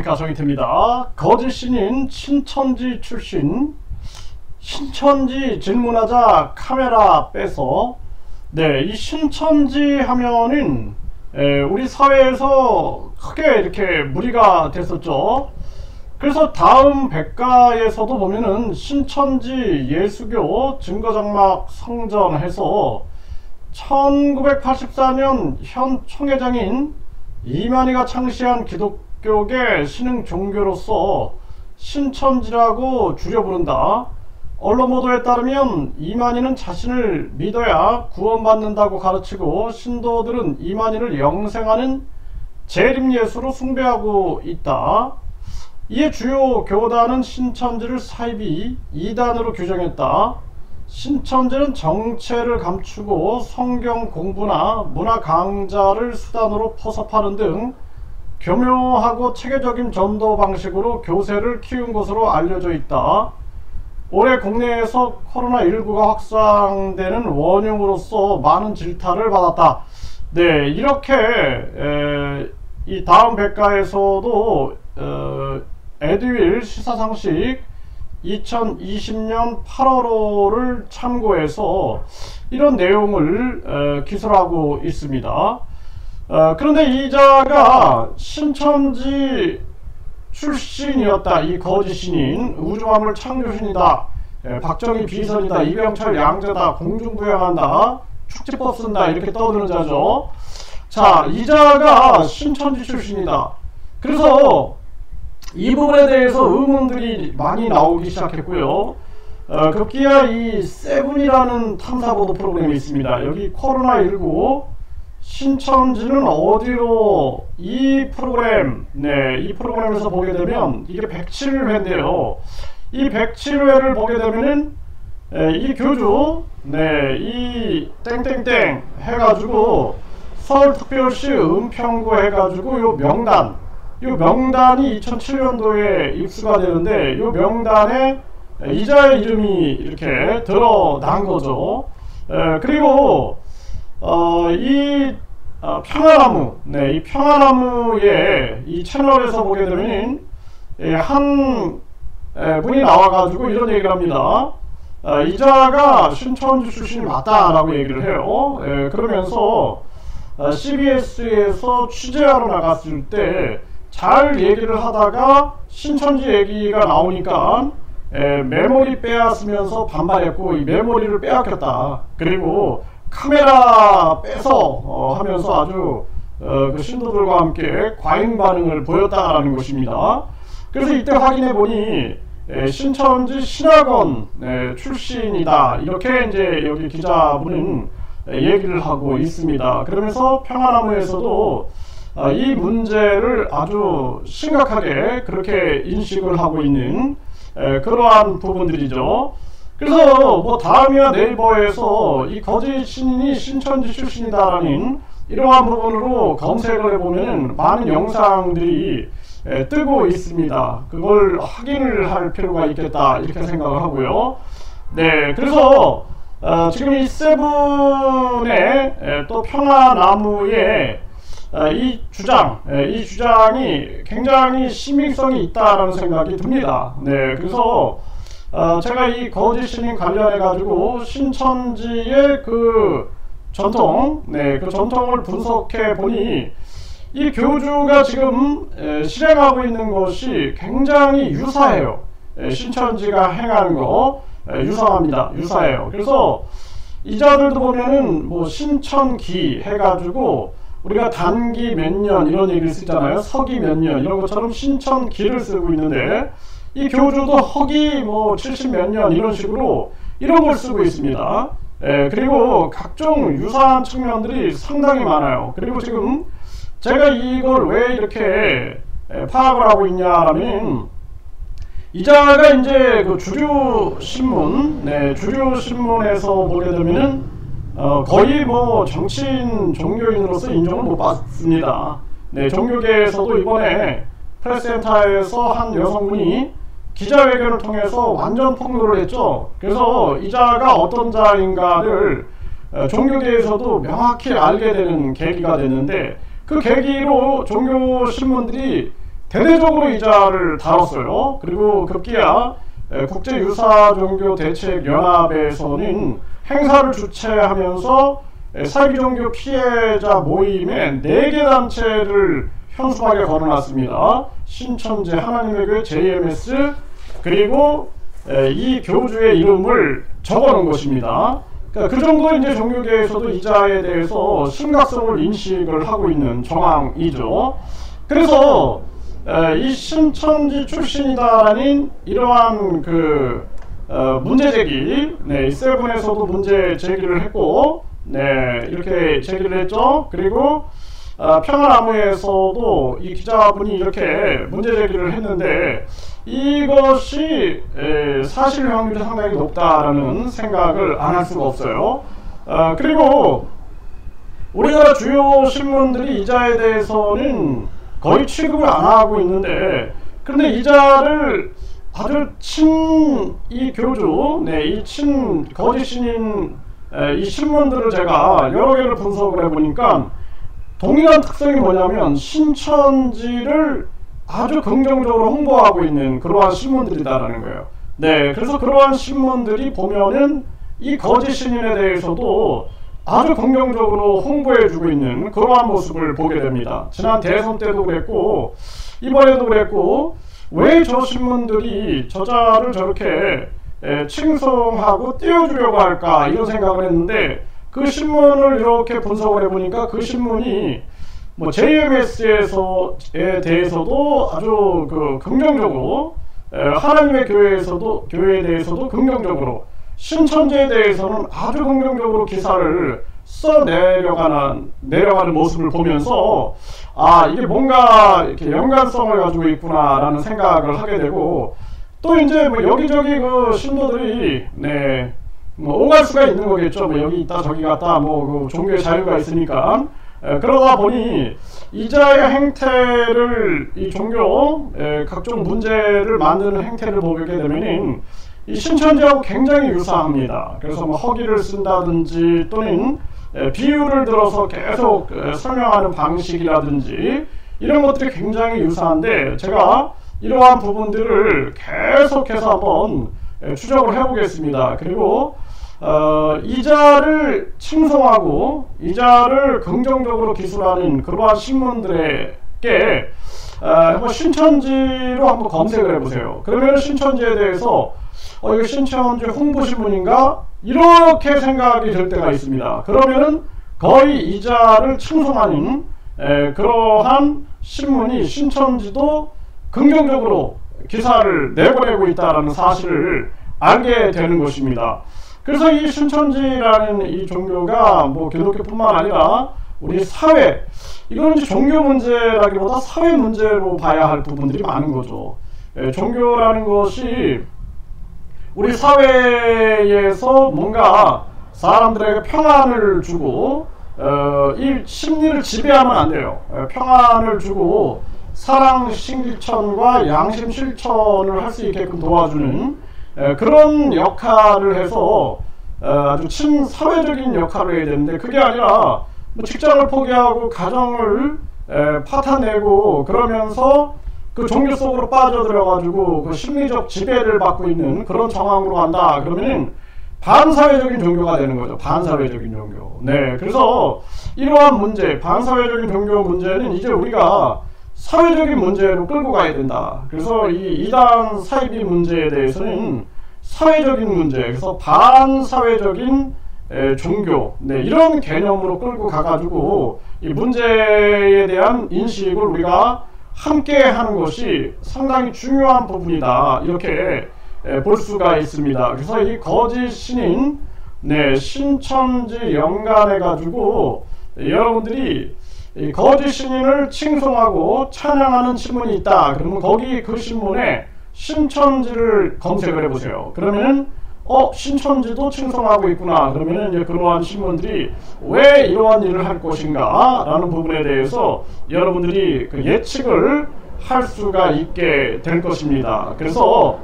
안녕하십니까, 정희태입니다. 거짓 신인 신천지 출신, 신천지 질문하자 카메라 빼서, 이 신천지 하면은 우리 사회에서 크게 이렇게 무리가 됐었죠. 그래서 다음 백가에서도 보면은 신천지 예수교 증거장막 성전해서 1984년 현 총회장인 이만희가 창시한 기독교계 신흥 종교로서 신천지라고 줄여 부른다. 언론 보도에 따르면 이만희는 자신을 믿어야 구원받는다고 가르치고 신도들은 이만희를 영생하는 재림예수로 숭배하고 있다. 이에 주요 교단은 신천지를 사이비 2단으로 규정했다. 신천지는 정체를 감추고 성경 공부나 문화 강좌를 수단으로 포섭하는 등 교묘하고 체계적인 전도 방식으로 교세를 키운 것으로 알려져 있다. 올해 국내에서 코로나19가 확산되는 원흉으로서 많은 질타를 받았다. 이렇게 이 다음 백가에서도 에듀윌 시사상식 2020년 8월호를 참고해서 이런 내용을 기술하고 있습니다. 그런데 이자가 신천지 출신이었다. 이 거짓 신인, 우주화물 창조신이다, 박정희 비선이다, 이병철 양자다, 공중부양한다, 축지법 쓴다, 이렇게 떠드는 자죠. 자, 이자가 신천지 출신이다. 그래서 이 부분에 대해서 의문들이 많이 나오기 시작했고요. 급기야 이 세븐이라는 탐사보도 프로그램이 있습니다. 여기 코로나19 신천지는 어디로, 이 프로그램, 이 프로그램에서 보게 되면 이게 107회인데요. 이 107회를 보게 되면은 이 교주, 이 땡땡땡 해가지고 서울특별시 은평구 해가지고 요 명단이 2007년도에 입수가 되는데, 요 명단에 이자의 이름이 이렇게 드러난 거죠. 그리고 이 평화나무, 이 평화나무의 이 채널에서 보게 되면 한 분이 나와가지고 이런 얘기를 합니다. 이자가 신천지 출신이 맞다라고 얘기를 해요. 그러면서 CBS에서 취재하러 나갔을 때 잘 얘기를 하다가 신천지 얘기가 나오니까 메모리 빼앗으면서 반발했고, 이 메모리를 빼앗겼다. 그리고 카메라 빼서 하면서 아주 그 신도들과 함께 과잉 반응을 보였다라는 것입니다. 그래서 이때 확인해 보니 신천지 신학원 출신이다, 이렇게 이제 여기 기자분은 얘기를 하고 있습니다. 그러면서 평화나무에서도 이 문제를 아주 심각하게 그렇게 인식을 하고 있는 그러한 부분들이죠. 그래서 뭐 다음이나 네이버에서 이 거짓 신인이 신천지 출신이다라는 이러한 부분으로 검색을 해보면 많은 영상들이 뜨고 있습니다. 그걸 확인을 할 필요가 있겠다, 이렇게 생각을 하고요. 그래서 지금 이 세븐의 또 평화나무의 이 주장이 굉장히 신빙성이 있다라는 생각이 듭니다. 그래서 제가 이 거짓 신인 관련해 가지고 신천지의 그 전통, 그 전통을 분석해 보니 이 교주가 지금 실행하고 있는 것이 굉장히 유사해요. 신천지가 행하는 거 유사해요. 그래서 이자들도 보면은 뭐 신천기 해가지고 우리가 단기 몇 년 이런 얘기를 쓰잖아요. 서기 몇 년 이런 것처럼 신천기를 쓰고 있는데, 이 교주도 허기 뭐 70 몇 년 이런 식으로 이런 걸 쓰고 있습니다. 그리고 각종 유사한 측면들이 상당히 많아요. 그리고 지금 제가 이걸 왜 이렇게 파악을 하고 있냐라면, 이자가 이제 그 주류신문에서 보게 되면은 거의 뭐 정치인 종교인으로서 인정을 못 받습니다. 종교계에서도 이번에 프레스센터에서 한 여성분이 기자회견을 통해서 완전 폭로를 했죠. 그래서 이자가 어떤 자인가를 종교계에서도 명확히 알게 되는 계기가 됐는데, 그 계기로 종교신문들이 대대적으로 이자를 다뤘어요. 그리고 급기야 국제유사종교대책연합에서는 행사를 주최하면서 사기종교 피해자 모임에 4개 단체를 현수막에 걸어놨습니다. 신천지 하나님의 교회 JMS, 그리고 이 교주의 이름을 적어놓은 것입니다. 그러니까 그 정도 이제 종교계에서도 이자에 대해서 심각성을 인식을 하고 있는 정황이죠. 그래서 이 신천지 출신이다라는 이러한 그 문제 제기, 이 세븐에서도 문제 제기를 했고, 이렇게 제기를 했죠. 그리고 평화나무에서도 이 기자분이 이렇게 문제 제기를 했는데, 이것이 사실 확률이 상당히 높다라는 생각을 안 할 수가 없어요. 그리고 우리나라 주요 신문들이 이자에 대해서는 거의 취급을 안 하고 있는데, 그런데 이자를 아주 이 교주, 이 거짓 신인 이 신문들을 제가 여러 개를 분석을 해보니까 동일한 특성이 뭐냐면 신천지를 아주 긍정적으로 홍보하고 있는 그러한 신문들이다라는 거예요. 그래서 그러한 신문들이 보면은 이 거짓 신인에 대해서도 아주 긍정적으로 홍보해주고 있는 그러한 모습을 보게 됩니다. 지난 대선 때도 그랬고 이번에도 그랬고, 왜 저 신문들이 저자를 저렇게 칭송하고 띄워주려고 할까 이런 생각을 했는데, 그 신문을 이렇게 분석을 해보니까 그 신문이 뭐 JMS에 대해서도 아주 긍정적으로, 하나님의 교회에 대해서도 긍정적으로, 신천지에 대해서는 아주 긍정적으로 기사를 내려가는 모습을 보면서, 이게 뭔가 이렇게 연관성을 가지고 있구나라는 생각을 하게 되고, 또 이제 뭐 여기저기 그 신도들이 뭐 오갈 수가 있는 거겠죠. 뭐 여기 있다 저기 갔다 그 종교의 자유가 있으니까. 그러다 보니 이자의 행태를, 이 종교 각종 문제를 만드는 행태를 보게 되면은 이 신천지하고 굉장히 유사합니다. 그래서 뭐 허기를 쓴다든지 또는 비유를 들어서 계속 설명하는 방식이라든지 이런 것들이 굉장히 유사한데, 제가 이러한 부분들을 계속해서 한번 추적을 해보겠습니다. 그리고 이자를 칭송하고 이자를 긍정적으로 기술하는 그러한 신문들에게 한번 신천지로 한번 검색을 해보세요. 그러면 신천지에 대해서 이거 신천지 홍보신문인가? 이렇게 생각이 들 때가 있습니다. 그러면은 거의 이자를 칭송하는 그러한 신문이 신천지도 긍정적으로 기사를 내보내고 있다는 사실을 알게 되는 것입니다. 그래서 이 신천지라는 이 종교가 뭐 기독교뿐만 아니라 우리 사회, 이거는 종교 문제라기보다 사회 문제로 봐야 할 부분들이 많은 거죠. 종교라는 것이 우리 사회에서 뭔가 사람들에게 평안을 주고 이 심리를 지배하면 안 돼요. 평안을 주고 사랑 실천과 양심 실천을 할 수 있게끔 도와주는 그런 역할을 해서 아주 친사회적인 역할을 해야 되는데, 그게 아니라 뭐 직장을 포기하고 가정을 파탄내고 그러면서 그 종교 속으로 빠져들어가지고 그 심리적 지배를 받고 있는 그런 정황으로 간다 그러면은 반사회적인 종교가 되는 거죠. 반사회적인 종교. 그래서 이러한 문제, 반사회적인 종교 문제는 이제 우리가 사회적인 문제로 끌고 가야 된다. 그래서 이 이단 사이비 문제에 대해서는 사회적인 문제, 그래서 반사회적인 종교, 이런 개념으로 끌고 가가지고 이 문제에 대한 인식을 우리가 함께 하는 것이 상당히 중요한 부분이다, 이렇게 볼 수가 있습니다. 그래서 이 거짓 신인, 신천지 연관해 가지고 여러분들이 이 거짓 신인을 칭송하고 찬양하는 신문이 있다 그러면 거기 그 신문에 신천지를 검색을 해보세요. 그러면은 신천지도 칭송하고 있구나. 그러면은 이제 그러한 신문들이 왜 이러한 일을 할 것인가 라는 부분에 대해서 여러분들이 그 예측을 할 수가 있게 될 것입니다. 그래서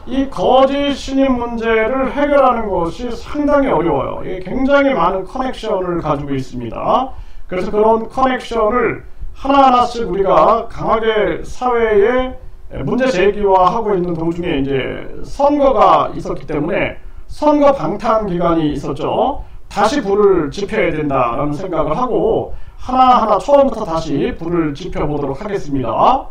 이 거짓 신인 문제를 해결하는 것이 상당히 어려워요. 이게 굉장히 많은 커넥션을 가지고 있습니다. 그래서 그런 커넥션을 하나하나씩 우리가 강하게 사회에 문제 제기화하고 있는 도중에 이제 선거가 있었기 때문에 선거 방탄 기간이 있었죠. 다시 불을 지펴야 된다라는 생각을 하고 하나하나 처음부터 다시 불을 지펴보도록 하겠습니다.